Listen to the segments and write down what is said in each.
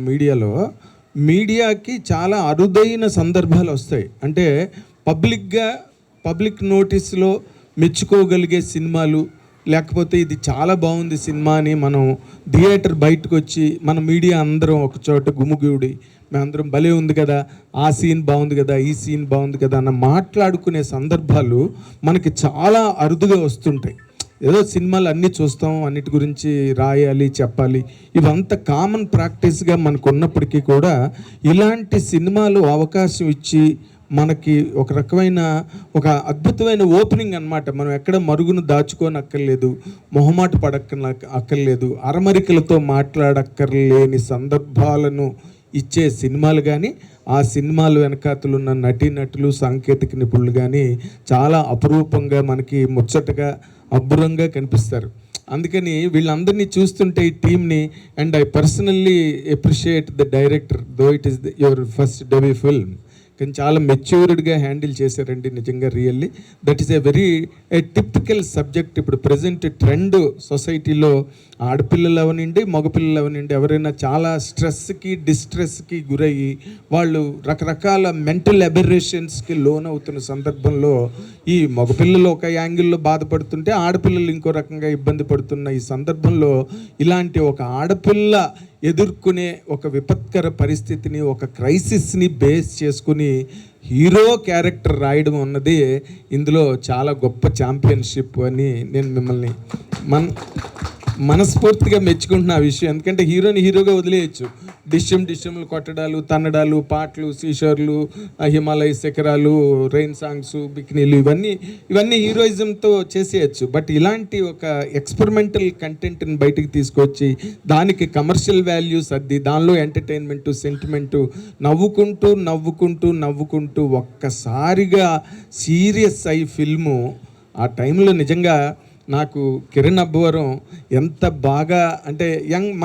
మీడియాలో మీడియాకి చాలా అరుదైన సందర్భాలు వస్తాయి. అంటే పబ్లిక్ నోటీస్లో మెచ్చుకోగలిగే సినిమాలు, లేకపోతే ఇది చాలా బాగుంది సినిమా అని మనం థియేటర్ బయటకు వచ్చి మన మీడియా అందరం ఒక చోట గుమిగూడి మేమందరం భలే ఉంది కదా, ఆ సీన్ బాగుంది కదా, ఈ సీన్ బాగుంది కదా అన్న మాట్లాడుకునే సందర్భాలు మనకి చాలా అరుదుగా వస్తుంటాయి. ఏదో సినిమాలు అన్నీ చూస్తాం, అన్నిటి గురించి రాయాలి, చెప్పాలి, ఇవంతా కామన్ ప్రాక్టీస్గా మనకు ఉన్నప్పటికీ కూడా ఇలాంటి సినిమాలు అవకాశం ఇచ్చి మనకి ఒక రకమైన ఒక అద్భుతమైన ఓపెనింగ్ అన్నమాట. మనం ఎక్కడ మరుగును దాచుకొని అక్కర్లేదు, మొహమాట అక్కర్లేదు, అరమరికలతో మాట్లాడక్కర్లేని సందర్భాలను ఇచ్చే సినిమాలు కానీ, ఆ సినిమాలు వెనకాతలున్న నటీనటులు, సాంకేతిక నిపుణులు కానీ చాలా అపురూపంగా మనకి ముచ్చటగా అబ్బురంగా కనిపిస్తారు. అందుకని వీళ్ళందరినీ చూస్తుంటే ఈ టీమ్ని, and I personally appreciate the director, though it is your first debut film. కానీ చాలా మెచ్యూర్డ్గా హ్యాండిల్ చేశారండి నిజంగా. Really that is a typical subject. ఇప్పుడు ప్రజెంట్ ట్రెండ్ సొసైటీలో ఆడపిల్లలు అవనండి, మగపిల్లలు అవనండి, ఎవరైనా చాలా స్ట్రెస్కి, డిస్ట్రెస్కి గురయ్యి వాళ్ళు రకరకాల మెంటల్ అబెరేషన్స్కి లోన్ అవుతున్న సందర్భంలో ఈ మగపిల్లలు ఒక యాంగిల్లో బాధపడుతుంటే ఆడపిల్లలు ఇంకో రకంగా ఇబ్బంది పడుతున్న ఈ సందర్భంలో ఇలాంటి ఒక ఆడపిల్ల ఎదుర్కొనే ఒక విపత్కర పరిస్థితిని, ఒక క్రైసిస్ని బేస్ చేసుకుని హీరో క్యారెక్టర్ రాయడం అన్నది ఇందులో చాలా గొప్ప ఛాంపియన్షిప్ అని నేను మిమ్మల్ని మనస్ఫూర్తిగా మెచ్చుకుంటున్నా ఆ విషయం. ఎందుకంటే హీరోగా వదిలేయచ్చు, డిషమ్లు కొట్టడాలు, తన్నడాలు, పాటలు, సీషర్లు, హిమాలయ శిఖరాలు, రెయిన్ సాంగ్స్, బికినీలు, ఇవన్నీ హీరోయిజంతో చేసేయచ్చు. బట్ ఇలాంటి ఒక ఎక్స్పెరిమెంటల్ కంటెంట్ని బయటికి తీసుకొచ్చి దానికి కమర్షియల్ వాల్యూస్ అద్ది, దానిలో ఎంటర్టైన్మెంటు, సెంటిమెంటు, నవ్వుకుంటూ ఒక్కసారిగా సీరియస్ అయ్యి ఫిల్ము ఆ టైంలో నిజంగా నాకు కిరణ్ అబ్బవరం ఎంత బాగా, అంటే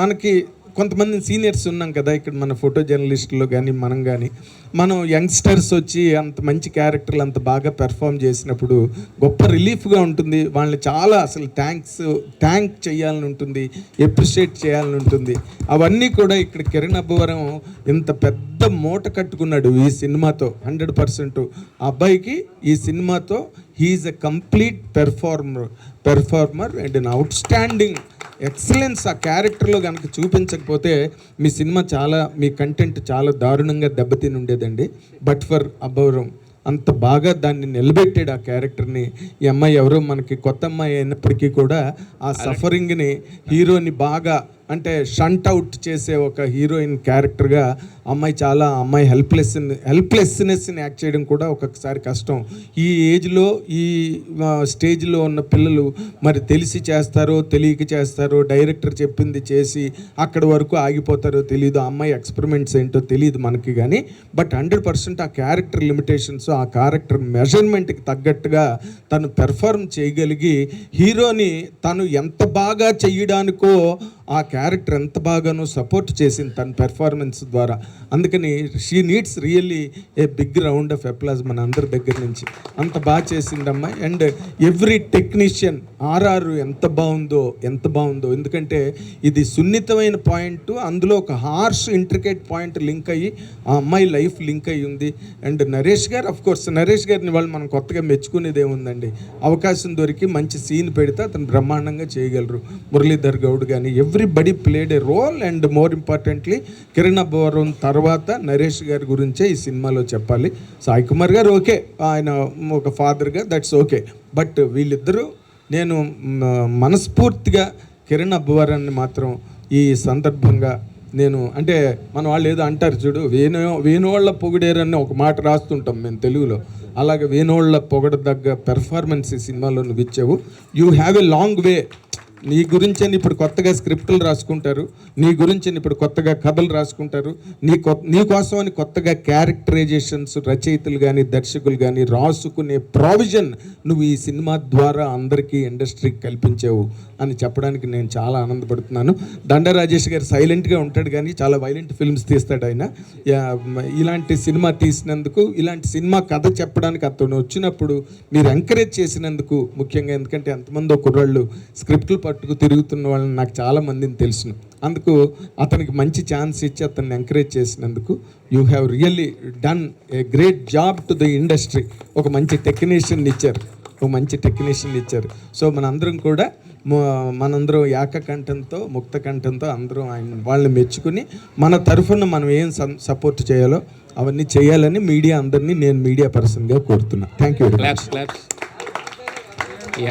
మనకి కొంతమంది సీనియర్స్ ఉన్నాం కదా ఇక్కడ, మన ఫోటో జర్నలిస్టులో కానీ మనం యంగ్స్టర్స్ వచ్చి అంత మంచి క్యారెక్టర్లు అంత బాగా పెర్ఫామ్ చేసినప్పుడు గొప్ప రిలీఫ్గా ఉంటుంది. వాళ్ళని చాలా అసలు థ్యాంక్ చేయాలని ఉంటుంది, ఎప్రిషియేట్ చేయాలని ఉంటుంది. అవన్నీ కూడా ఇక్కడ కిరణ్ అబ్బవరం ఇంత పెద్ద మూట కట్టుకున్నాడు ఈ సినిమాతో. 100% ఆ అబ్బాయికి ఈ సినిమాతో he's a complete performer and an outstanding excellence. ఆ క్యారెక్టర్లో కనుక చూపించకపోతే మీ కంటెంట్ చాలా దారుణంగా దెబ్బతిని ఉండేదండి. బట్ ఫర్ అబ్బవరం అంత బాగా దాన్ని నిలబెట్టాడు ఆ క్యారెక్టర్ని. ఈ అమ్మాయి ఎవరో మనకి కొత్త అమ్మాయి అయినప్పటికీ కూడా ఆ సఫరింగ్ని, హీరోని బాగా అంటే షంట్ అవుట్ చేసే ఒక హీరోయిన్ క్యారెక్టర్గా అమ్మాయి హెల్ప్లెస్నెస్ని యాక్ట్ చేయడం కూడా ఒక్కొక్కసారి కష్టం. ఈ ఏజ్లో, ఈ స్టేజ్లో ఉన్న పిల్లలు మరి తెలిసి చేస్తారో తెలియక చేస్తారో, డైరెక్టర్ చెప్పింది చేసి అక్కడి వరకు ఆగిపోతారో తెలియదు, ఆ అమ్మాయి ఎక్స్పెరిమెంట్స్ ఏంటో తెలియదు మనకి. కానీ బట్ 100% ఆ క్యారెక్టర్ లిమిటేషన్స్, ఆ క్యారెక్టర్ మెజర్మెంట్కి తగ్గట్టుగా తను పెర్ఫార్మ్ చేయగలిగి హీరోని తను ఎంత బాగా చేయడానికో ఆ క్యారెక్టర్ ఎంత బాగానో సపోర్ట్ చేసింది తన పెర్ఫార్మెన్స్ ద్వారా. అందుకని she needs really a big round of applause మన అందరి దగ్గర నుంచి. అంత బాగా చేసిందమ్మా. అండ్ ఎవ్రీ టెక్నీషియన్ ఆర్ఆర్ ఎంత బాగుందో. ఎందుకంటే ఇది సున్నితమైన పాయింట్, అందులో ఒక హార్ష్ ఇంట్రికేట్ పాయింట్ లింక్ అయ్యి ఆ అమ్మాయి లైఫ్ లింక్ అయ్యి ఉంది. అండ్ నరేష్ గారిని వాళ్ళు మనం కొత్తగా మెచ్చుకునేది ఏముందండి, అవకాశం దొరికి మంచి సీన్ పెడితే అతను బ్రహ్మాండంగా చేయగలరు. మురళీధర్ గౌడ్ కానీ everybody played a role. And more importantly Kiran Abbavaram తర్వాత నరేష్ గారి గురించే ఈ సినిమాలో చెప్పాలి. సాయి కుమార్ గారు ఓకే, ఆయన ఒక ఫాదర్గా దట్స్ ఓకే. బట్ వీళ్ళిద్దరూ నేను మనస్ఫూర్తిగా కిరణ్ అబ్బవరాన్ని మాత్రం ఈ సందర్భంగా నేను, అంటే మన వాళ్ళు ఏదో అంటారు చూడు, వేణోళ్ళ పొగిడేరని ఒక మాట రాస్తుంటాం మేము తెలుగులో. అలాగే వేణోళ్ళ పొగడదగ్గ పెర్ఫార్మెన్స్ ఈ సినిమాలో నువ్వు ఇచ్చావు. You have a long way. నీ గురించి ఇప్పుడు కొత్తగా స్క్రిప్టులు రాసుకుంటారు, నీ గురించి ఇప్పుడు కొత్తగా కథలు రాసుకుంటారు, నీ కోసం అని కొత్తగా క్యారెక్టరైజేషన్స్ రచయితలు కానీ దర్శకులు కానీ రాసుకునే ప్రావిజన్ నువ్వు ఈ సినిమా ద్వారా అందరికీ ఇండస్ట్రీకి కల్పించావు అని చెప్పడానికి నేను చాలా ఆనందపడుతున్నాను. దండ రాజేష్ గారు సైలెంట్గా ఉంటాడు కానీ చాలా వైలెంట్ ఫిల్మ్స్ తీస్తాడు ఆయన. ఇలాంటి సినిమా తీసినందుకు, ఇలాంటి సినిమా కథ చెప్పడానికి అతను వచ్చినప్పుడు మీరు ఎంకరేజ్ చేసినందుకు ముఖ్యంగా, ఎందుకంటే ఎంతమందో కుర్రాళ్ళు స్క్రిప్టులు పట్టుకు తిరుగుతున్న వాళ్ళని నాకు చాలా మందిని తెలుసును. అందుకు అతనికి మంచి ఛాన్స్ ఇచ్చి అతన్ని ఎంకరేజ్ చేసినందుకు you have really done a great job to the industry. ఒక మంచి టెక్నీషియన్ ఇచ్చారు. సో మనందరం కూడా మనందరం ఏకకంఠంతో ముక్త కంఠంతో అందరం వాళ్ళని మెచ్చుకుని మన తరఫున మనం ఏం సపోర్ట్ చేయాలో అవన్నీ చేయాలని మీడియా అందరినీ నేను మీడియా పర్సన్గా కోరుతున్నా. Thank you.